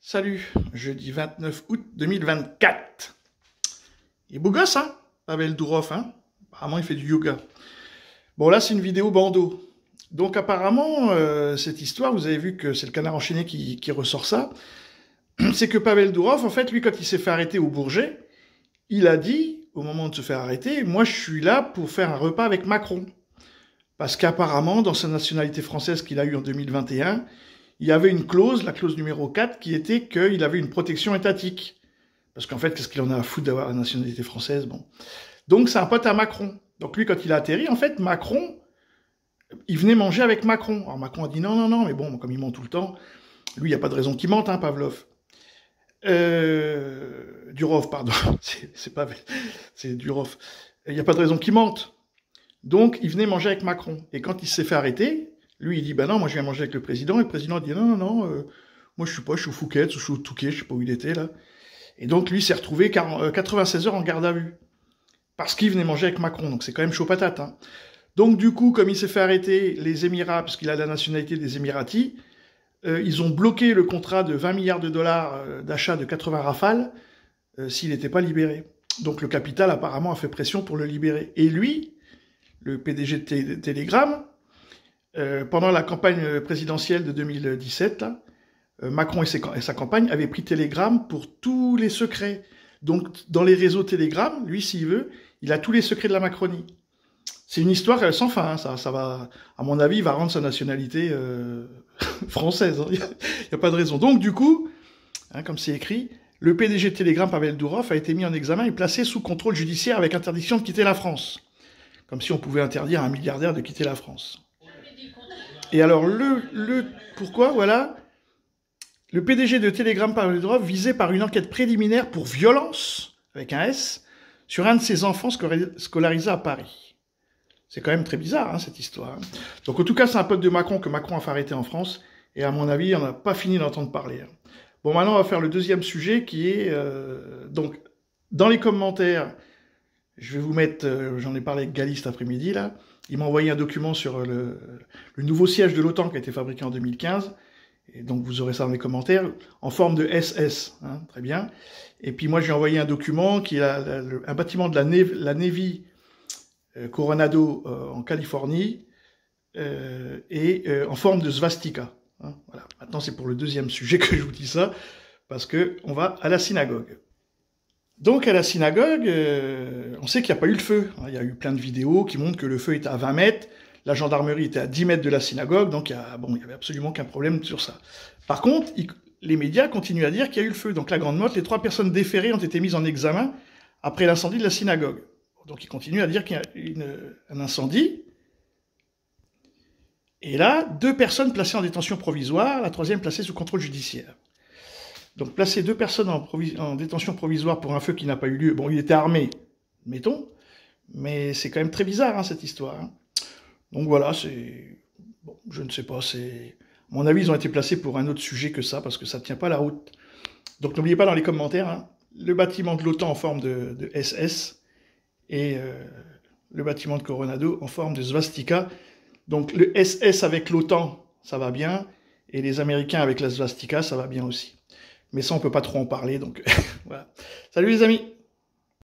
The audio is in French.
Salut, jeudi 29 août 2024. Il est beau gosse, hein, Pavel Dourov, hein. Apparemment, il fait du yoga. Bon, là, c'est une vidéo bandeau. Donc, apparemment, cette histoire, vous avez vu que c'est le Canard enchaîné qui ressort ça. C'est que Pavel Dourov, en fait, lui, quand il s'est fait arrêter au Bourget, il a dit, au moment de se faire arrêter, moi, je suis là pour faire un repas avec Macron. Parce qu'apparemment, dans sa nationalité française qu'il a eue en 2021, il y avait une clause, la clause numéro 4, qui était qu'il avait une protection étatique. Parce qu'en fait, qu'est-ce qu'il en a à foutre d'avoir la nationalité française? Bon. Donc, c'est un pote à Macron. Donc, lui, quand il a atterri, en fait, Macron, il venait manger avec Macron. Alors, Macron a dit non, non, non, mais bon, comme il ment tout le temps, lui, il n'y a pas de raison qu'il mente, hein, Pavlov. Durov, pardon. C'est Durov. Il n'y a pas de raison qu'il mente. Donc, il venait manger avec Macron. Et quand il s'est fait arrêter, lui, il dit, bah non, moi je viens manger avec le président. Et le président dit, non, non, non, moi je suis pas, je suis au Phuket, je suis au Touquet, je sais pas où il était, là. Et donc, lui s'est retrouvé 96 heures en garde à vue. Parce qu'il venait manger avec Macron. Donc, c'est quand même chaud patate, hein. Donc, du coup, comme il s'est fait arrêter, les Émirats, parce qu'il a la nationalité des Émiratis, ils ont bloqué le contrat de 20 milliards de dollars d'achat de 80 Rafales s'il n'était pas libéré. Donc, le capital, apparemment, a fait pression pour le libérer. Et lui, le PDG de Telegram, pendant la campagne présidentielle de 2017, là, Macron et sa campagne avaient pris Telegram pour tous les secrets. Donc, dans les réseaux Telegram, lui, s'il veut, il a tous les secrets de la Macronie. C'est une histoire sans fin, hein, ça va, à mon avis, il va rendre sa nationalité française. Il n'y a pas de raison. Donc, du coup, hein, comme c'est écrit, le PDG de Telegram, Pavel Dourov, a été mis en examen et placé sous contrôle judiciaire avec interdiction de quitter la France. Comme si on pouvait interdire à un milliardaire de quitter la France. Et alors, pourquoi, voilà, le PDG de Telegram, Pavel Dourov, visé par une enquête préliminaire pour violence, avec un S, sur un de ses enfants scolarisés à Paris. C'est quand même très bizarre, hein, cette histoire. Donc, en tout cas, c'est un pote de Macron que Macron a fait arrêter en France, et à mon avis, on n'a pas fini d'entendre parler. Bon, maintenant, on va faire le deuxième sujet, qui est, donc, dans les commentaires, je vais vous mettre, j'en ai parlé avec Galis cet après-midi, là. Il m'a envoyé un document sur le nouveau siège de l'OTAN qui a été fabriqué en 2015. Et donc, vous aurez ça dans les commentaires, en forme de SS. Hein, très bien. Et puis, moi, j'ai envoyé un document qui est un bâtiment de la Navy Coronado en Californie en forme de svastika. Hein, voilà. Maintenant, c'est pour le deuxième sujet que je vous dis ça, parce que on va à la synagogue. Donc, à la synagogue, on sait qu'il n'y a pas eu le feu. Il y a eu plein de vidéos qui montrent que le feu était à 20 mètres, la gendarmerie était à 10 mètres de la synagogue, donc il y avait absolument aucun problème sur ça. Par contre, les médias continuent à dire qu'il y a eu le feu. Donc, la grande note, les 3 personnes déférées ont été mises en examen après l'incendie de la synagogue. Donc, ils continuent à dire qu'il y a eu un incendie. Et là, 2 personnes placées en détention provisoire, la 3e placée sous contrôle judiciaire. Donc, placer 2 personnes en détention provisoire pour un feu qui n'a pas eu lieu. Bon, il était armé, mettons, mais c'est quand même très bizarre, hein, cette histoire. Hein. Donc voilà, c'est... Bon, je ne sais pas, c'est... À mon avis, ils ont été placés pour un autre sujet que ça, parce que ça ne tient pas la route. Donc, n'oubliez pas dans les commentaires, hein, le bâtiment de l'OTAN en forme de SS et le bâtiment de Coronado en forme de svastika. Donc, le SS avec l'OTAN, ça va bien, et les Américains avec la svastika, ça va bien aussi. Mais ça, on peut pas trop en parler, donc voilà. Salut les amis!